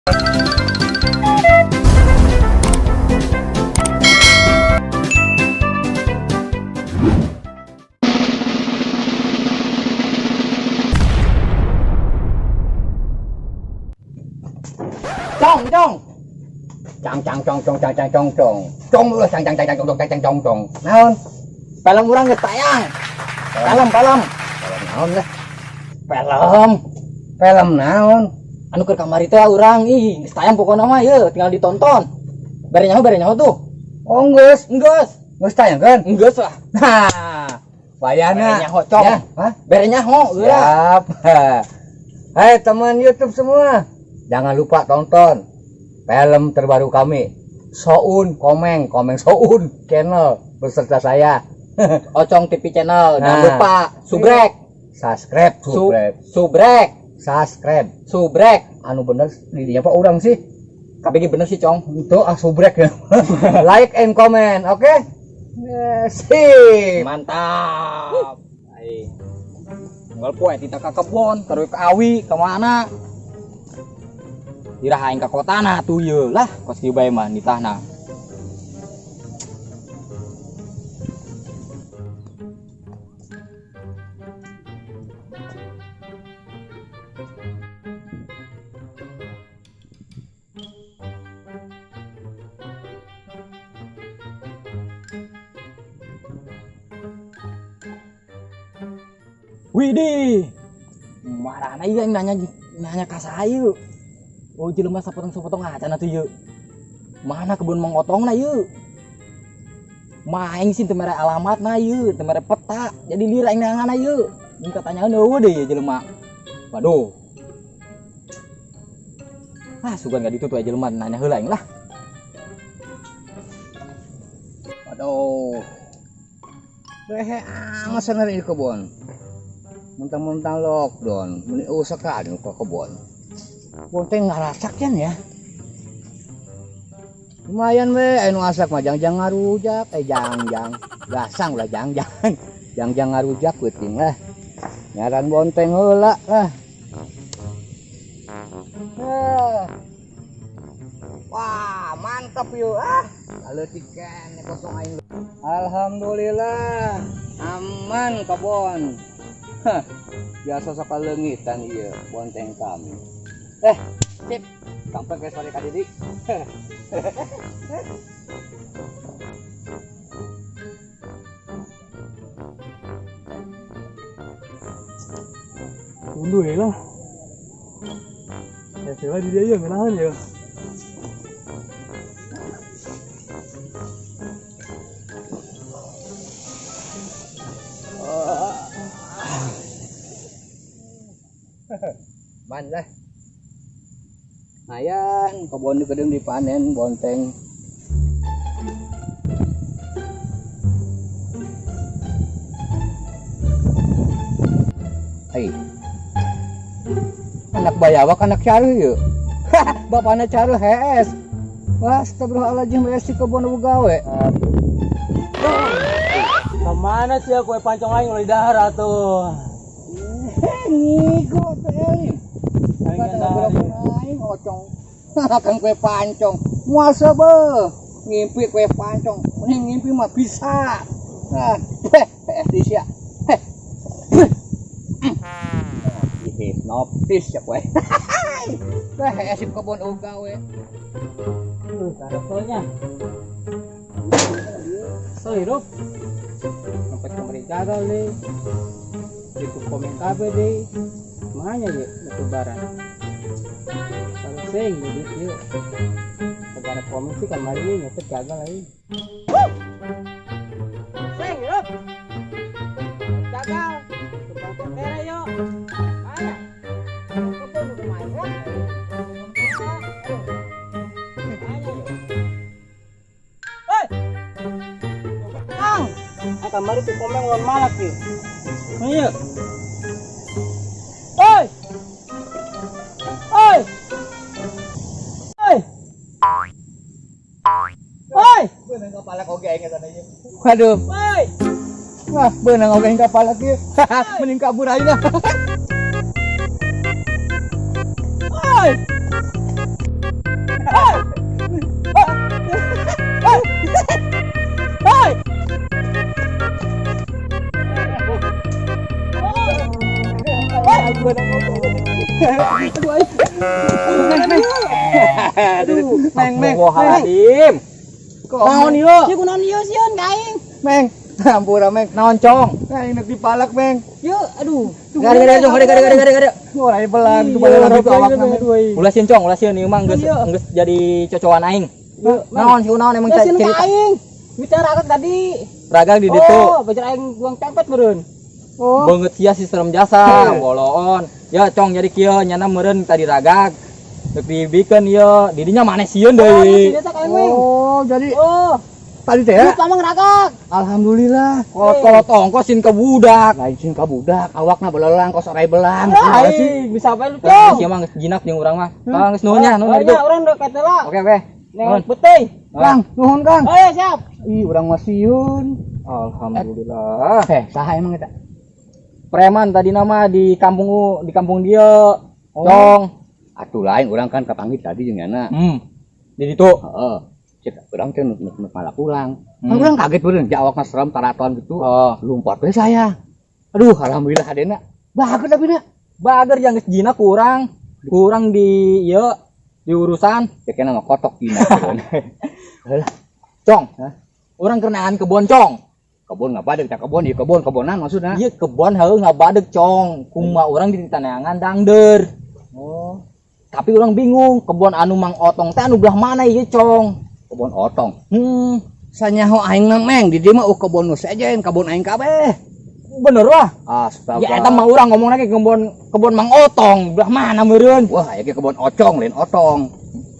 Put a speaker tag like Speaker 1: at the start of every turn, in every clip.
Speaker 1: Cong cong cong lu cong naon film urang geus tayang film naon lah film naon anu keur kamari teh urang ih geus tayang pokona mah yeuh tinggal ditonton bere nyaho tuh oh geus tayang geus lah nah bayana nyaho cong ya, bere nyaho siap. Hai teman YouTube semua, jangan lupa tonton film terbaru kami, Soun Komeng Soun channel beserta saya, Ocong TV channel. Jangan lupa subrek. Anu bener di apa orang sih? KBG bener sih Cong. Itu subrek ya. Like and comment, oke? Okay? Sip. Mantap. Hai. Tinggal poe kita ke kebon, ke awi, kemana? Dirahain ke kotana tuh ye lah kos kieu bae mah nitahna. Widih, marana ieu nanya ka saya. Oh jelema sapotong-sapotong aja na tuh yuk. Mana kebun mengotong na yuk. Maing sih temere alamat na yuk, temere peta. Jadi lira yang nangan na yuk. Ini katanya eueuh deh jelema. Waduh. Ah sugan gak ditutup aja jelema nanya heula aing lah. Waduh. Behe amas sanari di kebun. Muntang-muntang lockdown, meni usaha ka kebun. Bonteng ngarasak kan ya. Lumayan we anu asak mah jangjang ngarujak jangjang gasang lah jangjang ngarujak peuting lah. Nyaran bonteng heula lah. Wah, mantap yuk leutik keneh kosong aing. Alhamdulillah aman kebon. Biasa sakaleungitan ieu bonteng kami. Sip. Sampai ke sore ka Didik. Unduh ya lah. Ya sila di dia ya menahan ya. Man lah. Ayan, kebun di gedung dipanen bonteng. Hei. Anak bayawak anak caruh yuk. Bapaknya caruh HS. Wah, astagfirullahaladzim si kebun gawe.
Speaker 2: Kemana sih kue pancong aing mulai dahar tuh.
Speaker 1: Ngigo teh. Aing ocong. Kan kue pancong. Muasa be. Ngimpi kue pancong. Mending ngimpi mah bisa. Nah, bisa. Hipnotis ya kue. Teh si kebun gawe.
Speaker 2: Karakternya. So hidup. Sampai pemerintah kali. Itu komen kabe deh. Makanya ya lebaran. Kalau sing gitu yuk. Negara komen sih kan mari nyepet gagal lagi.
Speaker 1: Sing hidup. Gagal. Tukang tera yuk. Ayo. Kebun udah main kan?
Speaker 2: Kamari tu komen lawan malak yuk. Ayo. Oi. Oi. Oi. Oi.
Speaker 1: Beunang kepala oge aing eta ieu.
Speaker 2: Waduh.
Speaker 1: Oi. Wah, beunang oge kepala kieu. Mending kabur ayeuna.
Speaker 2: Oi.
Speaker 1: Meng. Hadim. Naon ieu?
Speaker 2: Ieu kunaon ieu sieun ka aing?
Speaker 1: Meng. Ampura Meng, naon cong? Aing neuk dipalak Meng.
Speaker 2: Ieu aduh.
Speaker 1: Gade cong, gade.
Speaker 3: Oh, lain belang tuh pada lagi tuh awak namanya.
Speaker 1: Ulah sieun cong, ulah sieun ieu mah geus jadi cocokan aing. Naon sih naon emang
Speaker 2: Sieun ka
Speaker 1: cerita.
Speaker 2: aing. Bicara kan tadi.
Speaker 1: Ragang di ditu.
Speaker 2: Oh, bicara aing buang pempet meureun. Oh.
Speaker 1: Beungeut sia sistem jasa, boloon. Ya cong jadi kieu nyana meureun tadi ragag. Teu dibikeun ieu, didinya maneh sieun deui.
Speaker 3: Oh, jadi
Speaker 2: Oh,
Speaker 3: tadi teh ya.
Speaker 2: pamang ragak.
Speaker 3: Alhamdulillah.
Speaker 1: Kolot ongkosin ke budak.
Speaker 3: Lain sih ka budak, awakna belelang kos orai belang.
Speaker 2: Aing bisa apa lu,
Speaker 1: Tah
Speaker 2: Cong?
Speaker 1: sia mah geus jinak jeung urang mah. Ah geus nuhun nya, nuhun
Speaker 2: Oh,
Speaker 1: itu.
Speaker 2: iya, urang udah ketela.
Speaker 1: Oke.
Speaker 2: Neng putih.
Speaker 3: Kang, nuhun Kang.
Speaker 2: Oh, iya, siap.
Speaker 3: Ih, urang masieun.
Speaker 1: Alhamdulillah.
Speaker 3: Saha emang eta?
Speaker 1: Preman tadi nama di kampung dia. Cong.
Speaker 3: Atuh lain urang kan kapanggih tadi jeung nyana.
Speaker 1: Di ditu.
Speaker 3: Heeh. Cek urang teh nu malah pulang. Kan urang kaget bener, ja awakna serem taraton gitu.
Speaker 1: Oh,
Speaker 3: Lumpat we saya. Aduh, alhamdulillah hadena. Bahagia tapi na.
Speaker 1: bager yang geus jinak kurang di ieu di urusan.
Speaker 3: Ya kena ngakotok dina.
Speaker 1: Cong. Urang keunaan kebon cong.
Speaker 3: Kebon ngabadeg teh kebon ieu kebonan maksudna.
Speaker 1: Ieu kebon heuh ngabadeg cong. Kumaha urang di taneuan dangdeur.
Speaker 3: Oh,
Speaker 1: Tapi urang bingung, kebon anu Mang Otong teh anu belah mana ieu cong?
Speaker 3: kebon otong.
Speaker 1: Sanyaho
Speaker 3: Aing mah Meng di dieu mah kebon nu sejen, kebon aing kabeh.
Speaker 1: Bener wah.
Speaker 3: Astaga.
Speaker 1: Ya eta mah urang ngomongna ke kebon Mang Otong, belah mana meureun?
Speaker 3: Wah, aya ge kebon ocong lain otong.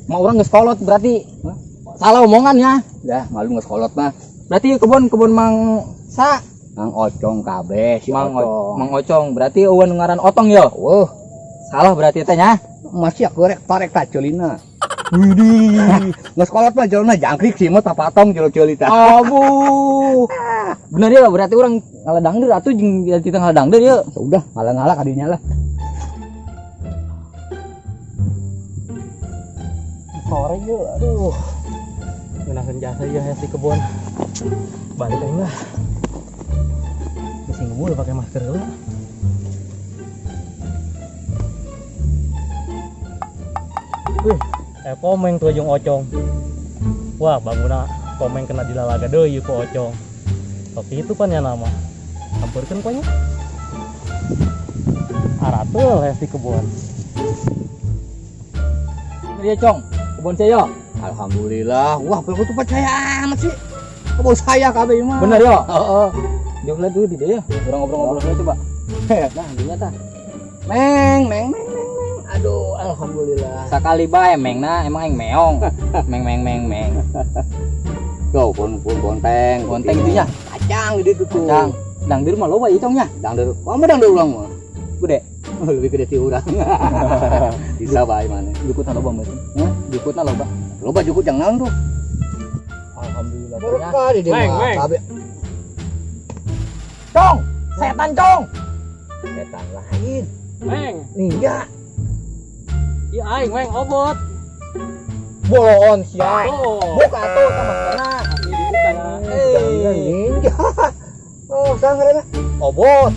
Speaker 1: Mah urang geus kolot berarti. Salah omongannya.
Speaker 3: Dah, malu geus kolot mah.
Speaker 1: Berarti kebon Mang Sa,
Speaker 3: Mang ocong kabeh si otong.
Speaker 1: Mang Ocong. Berarti eueun ngaran Otong ya?
Speaker 3: Wah,
Speaker 1: Salah berarti teh nya.
Speaker 3: masih aku rek tarek tacelina. Widih. Geus kolot mah jelema jangkrik sih mah tapatong jelo-jelo tah.
Speaker 1: Abu. Bener ya berarti urang ngaledangdeur atuh jeung kita ngaledangdeur ya.
Speaker 3: Udah, ngalah-ngalah kadinya lah.
Speaker 2: Sore yuk, aduh. Gunakan jasa ya si kebun. Balik aja lah. Mesti ngomong pakai masker dulu. Wih, komeng tuh jeung ocong. Wah, banguna komeng kena dilalaga deui ku ocong. Tapi itu kan ya nama. Hampurkeun konya. Aratul si kebun.
Speaker 1: Iya Cong, kebon saya.
Speaker 3: Alhamdulillah. Wah, aku tuh percaya amat sih. Kebon saya kabeh mah.
Speaker 1: Bener ya?
Speaker 3: Heeh.
Speaker 1: Dia lihat dulu di dia ya. Urang ngobrol-ngobrol dulu coba. Nah, dinya tah.
Speaker 3: Meng. Aduh, alhamdulillah.
Speaker 1: Sakali bae mengna emang aing meong. Meng.
Speaker 3: Tuh, bonteng.
Speaker 1: Bonteng itu nya.
Speaker 3: Kacang di ditu tuh.
Speaker 1: Cang, dangdeur mah loba ieu Cong nya.
Speaker 3: Dangdeur. Mah dangdeur ulang mah.
Speaker 1: Gede.
Speaker 3: Lebih gede ti urang. Bisa bae maneh.
Speaker 1: Jukutna loba meureun. Heh, jukutna loba.
Speaker 3: Loba jukut yang naon tuh?
Speaker 1: Alhamdulillah.
Speaker 3: Berkah di
Speaker 2: Meng.
Speaker 3: kabeh.
Speaker 1: Cong, setan Cong.
Speaker 3: Setan lain.
Speaker 2: Meng,
Speaker 3: Ninja.
Speaker 2: iya aing meng obot.
Speaker 1: Boloon sia.
Speaker 2: Oh,
Speaker 1: Buka tuh sama kena.
Speaker 3: Ninja. Oh, sangarana.
Speaker 1: Obot.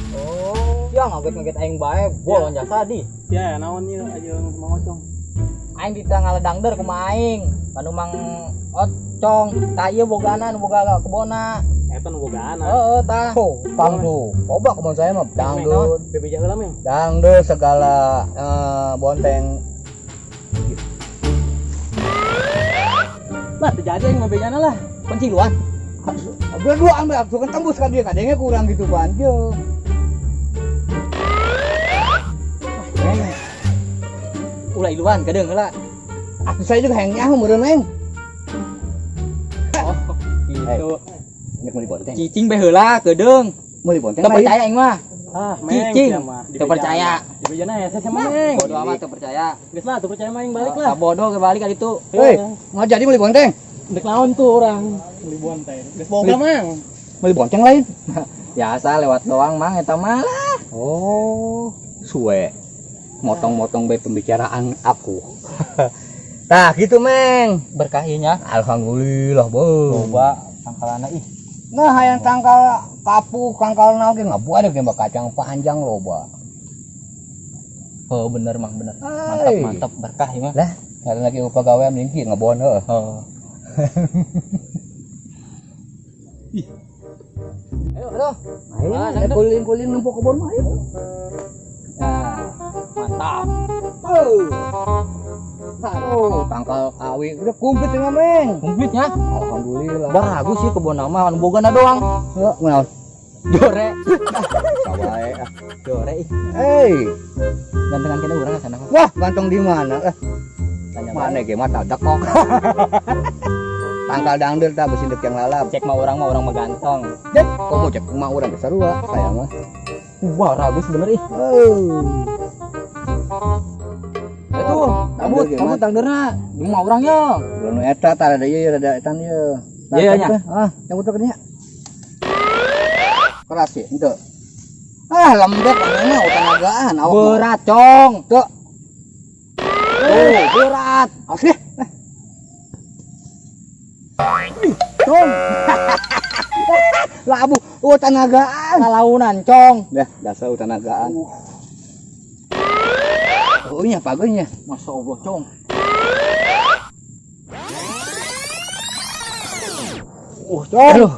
Speaker 1: Ya ngaget-ngaget aing bae, bolon jasa di.
Speaker 2: ya naon ieu aja Mang Ocong.
Speaker 1: Aing ditanggal dangdeur kumaha aing. Panu Mang Ocong, tah ieu bogana nu boga kebona.
Speaker 2: Eta nu bogaan.
Speaker 1: Heeh tah.
Speaker 3: Kang tuh. Coba kemana saya mah dangdut.
Speaker 2: Bebe heula meng.
Speaker 3: Dangdut segala bonteng.
Speaker 2: Lah terjadi aing mabegana lah.
Speaker 1: Penciluan.
Speaker 3: Berdua ambil aku kan tembus kan dia kadangnya kurang gitu banjir.
Speaker 1: Ulah iluan gadeung heula.
Speaker 3: Aku saya juga yang nyaho meureun Meng.
Speaker 1: Oh, gitu.
Speaker 3: Nek meuli bonteng.
Speaker 1: Cicing bae heula gadeung.
Speaker 3: Meuli bonteng.
Speaker 1: Teu percaya aing mah.
Speaker 2: Ah,
Speaker 1: Cicing. Teu percaya.
Speaker 2: Di bejana ya saya sama meng.
Speaker 1: Bodoh amat teu percaya.
Speaker 2: Geus lah, teu percaya mah aing balik lah.
Speaker 1: Bodoh kebalik ka ditu.
Speaker 3: Hei, mau jadi meuli bonteng?
Speaker 2: Dek naon tuh orang beli bonteng. Geus boga mang.
Speaker 3: Meuli bonteng lain.
Speaker 1: Biasa lewat doang mang eta mah.
Speaker 3: Oh, suwe. Motong-motong bae pembicaraan aku. Tah gitu Meng.
Speaker 1: Berkah ieu nya.
Speaker 3: Alhamdulillah, Bang.
Speaker 1: Loba tangkalana ih.
Speaker 3: Nah, hayang tangkal kapuk, tangkal naon ge ngabuadeg ge kacang panjang loba.
Speaker 1: Oh bener mang bener.
Speaker 3: Hai.
Speaker 1: Mantap berkah ya mah.
Speaker 3: Lah, kalau lagi upagawean mungkin ngebon heuh.
Speaker 1: Oh. Ayo.
Speaker 3: Ayo, kulin-kulin numpuk kebon mah ayo.
Speaker 1: Nah, mantap.
Speaker 3: Aduh, tangkal awi udah kumplit ya, Meng.
Speaker 1: Komplitnya.
Speaker 3: Alhamdulillah.
Speaker 1: Baragus sih kebun nama anu bogana doang.
Speaker 3: Heeh, kunaon?
Speaker 1: Jore.
Speaker 3: Sawae.
Speaker 1: Jore ih.
Speaker 3: Hei,
Speaker 1: Gantengan kena urang sana.
Speaker 3: wah, ganteng di mana?
Speaker 1: Tanya
Speaker 3: Mana ge mah tadak kok. Tangkal dangdel tah besi dek yang lalap.
Speaker 1: cek mah orang mah ganteng.
Speaker 3: Dek, kok mau cek mah urang sarua saya mah.
Speaker 1: Wah, ragus bener ih. Itu, kamu tangderna di mah urang ya.
Speaker 3: Belum eta tah ada ieu rada etan ieu.
Speaker 1: Iya nya.
Speaker 3: Cabut nya. Keras ya, henteu. Lembek anana utanagaan awak.
Speaker 1: Berat, Cong.
Speaker 3: Tuh.
Speaker 1: Berat.
Speaker 3: Asli. Cong. Labu utanagaan.
Speaker 1: Kalaunan, Cong.
Speaker 3: Dah, dasar utanagaan. Oh nya pagonya.
Speaker 1: Masya Allah, Cong.
Speaker 3: Cong.
Speaker 1: Aduh.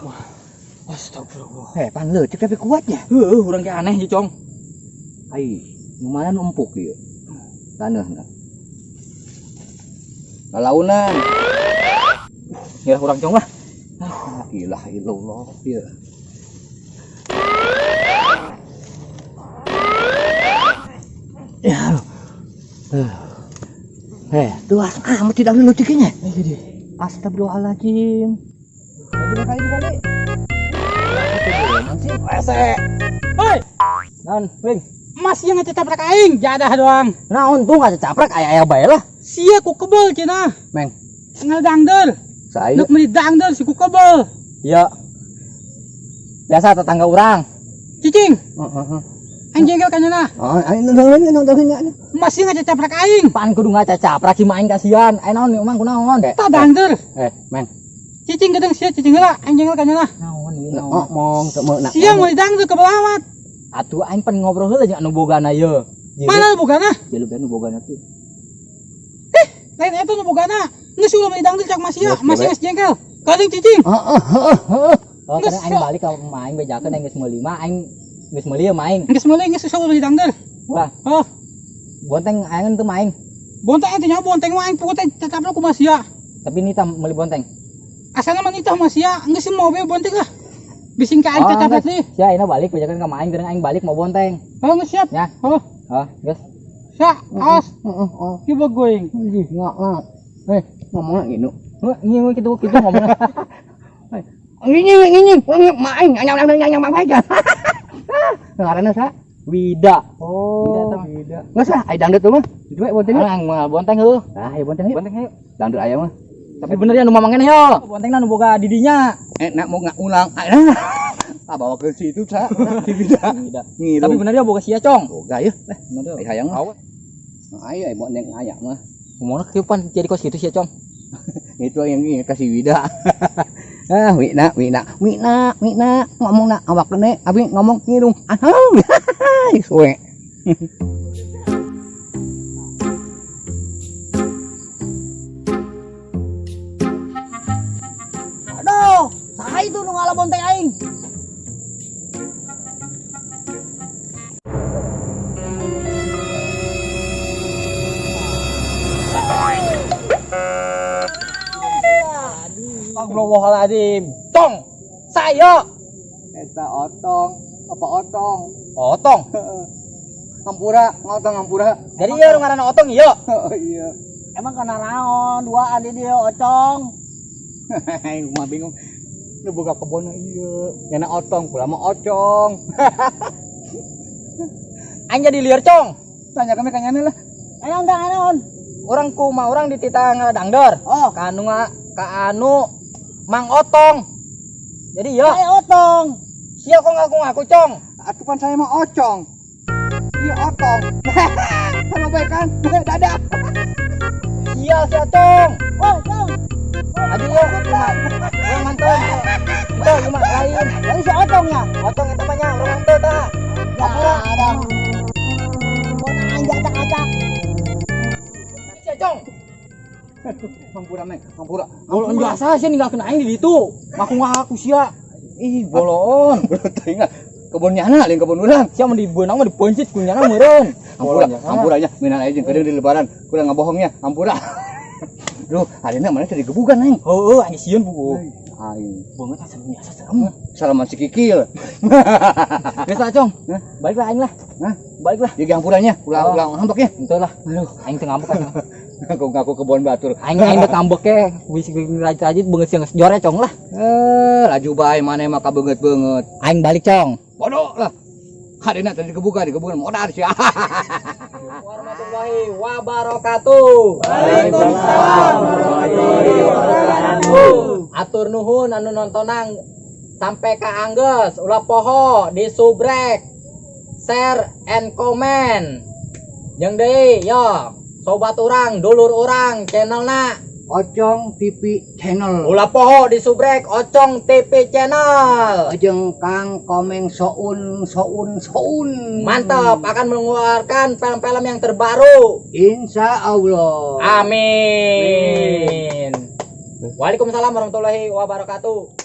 Speaker 1: Astagfirullah.
Speaker 3: Pan leucek tapi kuatnya.
Speaker 1: Urang ge aneh ya, Cong.
Speaker 3: Ai, mana numpuk ieu. Taneuhna. Lalaunan.
Speaker 1: Ya urang Cong mah.
Speaker 3: La ilaha illallah. Ieu. Ya. Tuh amat tidak dulu cekinya. Astagfirullahaladzim. Kali.
Speaker 1: Ese. Hoi. Naon, Wing?
Speaker 2: Mas yang ngececaprak aing, jadah doang.
Speaker 1: Naon tuh enggak caprak aya bae lah.
Speaker 2: Sia ku kebel cenah.
Speaker 3: Meng,
Speaker 2: Ngedangdel.
Speaker 3: saya
Speaker 2: Nuk meuli dangdel si ku kebel.
Speaker 1: Ya. Biasa tetangga urang.
Speaker 2: Cicing, aing jengkel kanyeuna.
Speaker 3: nontonnya.
Speaker 2: Mas yang ngececaprak aing.
Speaker 1: Pan kudu ngacacaprak si main kasihan. Aya naon emang kunaon?
Speaker 2: Ta dangdel.
Speaker 3: Meng.
Speaker 2: Cicing gedeng sia cicing heula, aing jengkel kanyeuna.
Speaker 1: Naon ieu
Speaker 3: Ngomong teu nak.
Speaker 2: Sia meuli dangdel kebel amat.
Speaker 1: Atuh aing pan ngobrol heula jeung anu bogana ieu.
Speaker 2: Mana bogana?
Speaker 1: Jeluk anu bogana tuh.
Speaker 2: Lain eta nu bogana. Geus ulah meuli dangdel cak Mas sia, Mas geus jengkel. Kaling cicing.
Speaker 1: Oh,
Speaker 2: Geus,
Speaker 1: karena aing balik ka main bejakeun aing geus meuli mah aing geus meuli ya main.
Speaker 2: Geus meuli geus ulah meuli dangdel.
Speaker 1: Wah,
Speaker 2: Oh,
Speaker 1: bonteng aing teu main.
Speaker 2: bonteng teh nya bonteng mah aing putih cecaprak ku Mas sia.
Speaker 1: Tapi nita meuli bonteng.
Speaker 2: Asalna mah nitah Mas sia, geus mobil bonteng lah. Bising ka aing cecaprak deui.
Speaker 1: Ya, ayeuna balik bejakeun ka main gereng aing balik mau bonteng.
Speaker 2: Oh, geus siap.
Speaker 1: Ya.
Speaker 2: Oh,
Speaker 1: Geus.
Speaker 2: sia, aos. Kieu going.
Speaker 3: Ngomongna gitu.
Speaker 1: Ngieu kitu ngomongna.
Speaker 3: Ngini main nyang aja. Ngaranna sa?
Speaker 1: Wida.
Speaker 3: Wida. Geus lah ai dangdut mah. Dua bonteng.
Speaker 1: Aing moal bonteng heuh.
Speaker 3: Ayo bonteng yuk.
Speaker 1: Bonteng heuh.
Speaker 3: Dangdut aya mah.
Speaker 1: Tapi bener ya nu mamangena yo. Bontengna nu boga didinya.
Speaker 3: Nak mau ulang. Bawa ke situ sa. Si Wida.
Speaker 1: Wida. Tapi bener ya boga sia, Cong.
Speaker 3: Boga ya.
Speaker 1: Bener ya.
Speaker 3: Ai hayang mah. Ayo ai bonteng aya mah.
Speaker 1: Ngomongna keupan jadi kos kitu sia, Cong.
Speaker 3: Itu yang ini kasih Wida. Wina ngomong nak awak kene abi ngomong ngirung ahang suwe.
Speaker 1: Aduh, saha itu nu ngalah bonteng aing? Astagfirullahaladzim. Tong, saya.
Speaker 3: Eta otong, apa otong?
Speaker 1: Otong.
Speaker 3: Ngampura.
Speaker 1: Jadi ieu ngaranna otong ieu.
Speaker 3: Oh iya.
Speaker 1: Emang kana naon duaan di dieu ocong?
Speaker 3: Aing mah bingung. Nu boga kebon ieu. Yana otong pula mah ocong.
Speaker 1: Aing jadi lieur, Cong.
Speaker 3: Tanya kami kanyana lah.
Speaker 1: Naon? Urang kumaha urang dititah ngaladangdeur.
Speaker 3: Oh,
Speaker 1: Ka anu Mang Otong. Jadi ya.
Speaker 2: Saya otong.
Speaker 1: Sia kok ngaku-ngaku, Cong.
Speaker 3: atupan saya mah ocong. Iya otong. Sama baik kan? Dadah.
Speaker 1: Iya, si Cong.
Speaker 2: Oh, Cong.
Speaker 1: Aduh, yuk. Urang mantun. Itu cuma lain.
Speaker 2: Jadi si otongnya.
Speaker 1: Otong itu banyak, urang mantun ta.
Speaker 2: Ya, ada. Mau nanya
Speaker 1: Cong.
Speaker 3: Hampura Neng, hampura.
Speaker 1: Kalau biasa sih ninggalkeun aing di ditu. Ngaku sia. Ih, bolon.
Speaker 3: Teuing kebun nyana lain kebun urang.
Speaker 1: Sia mun dibeunang mah dipencit ku nyana meureun.
Speaker 3: Hampura, hampura nya minal aja jeung kedeung di lebaran. Kulang ngabohongnya, hampura. Duh, ayeuna mana teh digebugan Neng.
Speaker 1: Heueuh, anjing sieun buku.
Speaker 3: Aing
Speaker 1: Banget asa biasa serem.
Speaker 3: salaman si Kikil.
Speaker 1: Geus lah, Cong.
Speaker 3: Hah?
Speaker 1: Baiklah aing lah.
Speaker 3: Hah?
Speaker 1: Baiklah.
Speaker 3: Jadi hampuranya, ulang ngambek ya.
Speaker 1: Henteu lah. Aduh, aing teu ngambek kan.
Speaker 3: Ngaku kebun batur.
Speaker 1: Aing dek ngambek ke wis rajit beungeut sieun jore Cong lah.
Speaker 3: Laju bae maneh mah kabeungeut-beungeut.
Speaker 1: Aing balik, Cong.
Speaker 3: Bodoh lah. Hadena tadi digebukan modar sih.
Speaker 1: Warahmatullahi wabarakatuh.
Speaker 2: Waalaikumsalam warahmatullahi wabarakatuh.
Speaker 1: Atur nuhun anu nontonang sampai ka Angges ulah poho di subrek, share and comment. Jeung deui yo sobat urang, dulur urang channelna
Speaker 3: Ocong TV channel.
Speaker 1: ulah poho di subrek Ocong TV channel.
Speaker 3: Jeung Kang Komeng Soun.
Speaker 1: Mantap, akan mengeluarkan film-film yang terbaru.
Speaker 3: Insya Allah.
Speaker 1: Amin. Waalaikumsalam warahmatullahi wabarakatuh.